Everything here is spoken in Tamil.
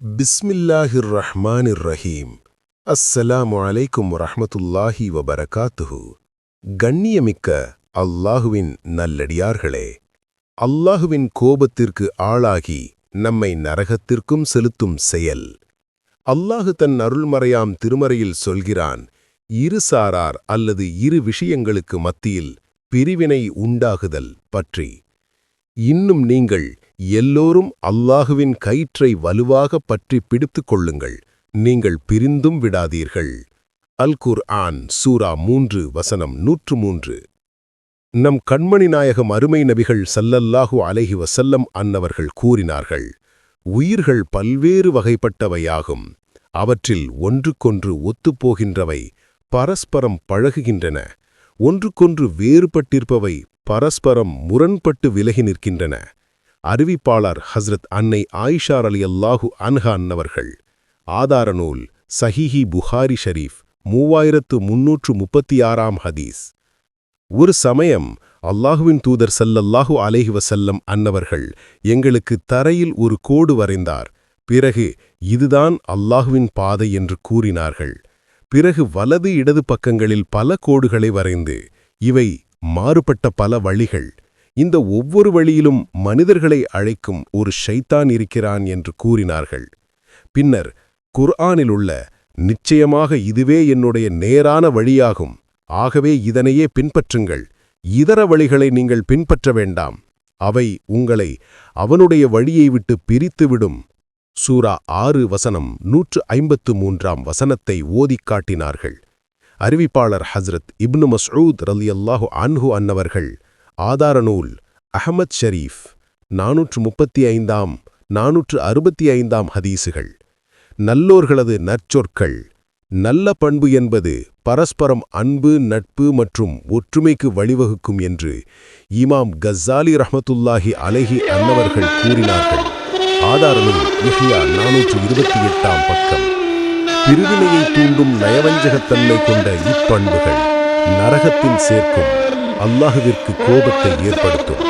பிஸ்மில்லாஹிர் ரஹ்மானிர் ரஹீம். அஸ்ஸலாமு அலைக்கும் வரஹ்மத்துல்லாஹி வபரகாத்துஹு. கண்ணியமிக்க அல்லாஹுவின் நல்லடியார்களே, அல்லாஹுவின் கோபத்திற்கு ஆளாகி நம்மை நரகத்திற்கும் செலுத்தும் செயல். அல்லாஹு தன் அருள்மறையாம் திருமறையில் சொல்கிறான், இரு சாரார் அல்லது இரு விஷயங்களுக்கு மத்தியில் பிரிவினை உண்டாகுதல் பற்றி. இன்னும் நீங்கள் எல்லோரும் அல்லாஹுவின் கயிற்றை வலுவாக பற்றி பிடித்துக் கொள்ளுங்கள், நீங்கள் பிரிந்தும் விடாதீர்கள். அல் குர்ஆன் சூரா 3 வசனம் 103. நம் கண்மணி நாயகம் அருமை நபிகள் ஸல்லல்லாஹு அலைஹி வஸல்லம் அன்னவர்கள் கூறினார்கள், உயிர்கள் பல்வேறு வகைப்பட்டவையாகும். அவற்றில் ஒன்றுக்கொன்று ஒத்துப்போகின்றவை பரஸ்பரம் பழகுகின்றன, ஒன்றுக்கொன்று வேறுபட்டிருப்பவை பரஸ்பரம் முரண்பட்டு விலகி நிற்கின்றன. அறிவிப்பாளர் ஹஸ்ரத் அன்னை ஆயிஷா ரலியல்லாஹு அன்ஹா அன்னவர்கள். ஆதார நூல் சஹீஹி புகாரி ஷரீஃப் 3336 ஹதீஸ். ஒரு சமயம் அல்லாஹுவின் தூதர் ஸல்லல்லாஹு அலைஹி வஸல்லம் அன்னவர்கள் எங்களுக்கு தரையில் ஒரு கோடு வரைந்தார். பிறகு இதுதான் அல்லாஹுவின் பாதை என்று கூறினார்கள். பிறகு வலது இடது பக்கங்களில் பல கோடுகளை வரைந்து, இவை மாறுபட்ட பல வழிகள், இந்த ஒவ்வொரு வழியிலும் மனிதர்களை அழைக்கும் ஒரு ஷைத்தான் இருக்கிறான் என்று கூறினார்கள். பின்னர் குர்ஆனில் உள்ள, நிச்சயமாக இதுவே என்னுடைய நேரான வழியாகும், ஆகவே இதனையே பின்பற்றுங்கள், இதர வழிகளை நீங்கள் பின்பற்ற வேண்டாம், அவை உங்களை அவனுடைய வழியை விட்டு பிரித்துவிடும். சூரா 6 வசனம் 153 வசனத்தை ஓதிக் காட்டினார்கள். அறிவிப்பாளர் ஹஸ்ரத் இப்னு மஸ்ஊத் ரலியல்லாஹு அன்ஹு அன்னவர்கள். ஆதார நூல் அஹ்மத் ஷரீஃப் 435 465 ஹதீசுகள். நல்லோர்களது நற்சொற்கள். நல்ல பண்பு என்பது பரஸ்பரம் அன்பு, நட்பு மற்றும் ஒற்றுமைக்கு வழிவகுக்கும் என்று இமாம் கஸ்ஸாலி ரஹ்மத்துல்லாஹி அலைஹி அன்னவர்கள் கூறினார்கள். ஆதார நூல் இஹ்யா 428 பக்கம். பிரிவினையை தூண்டும் நயவஞ்சகத்தன்மை கொண்ட இப்பண்புகள் நரகத்தில் சேர்க்கும், அல்லாஹுவிற்கு கோபத்தை ஏற்படுத்தும்.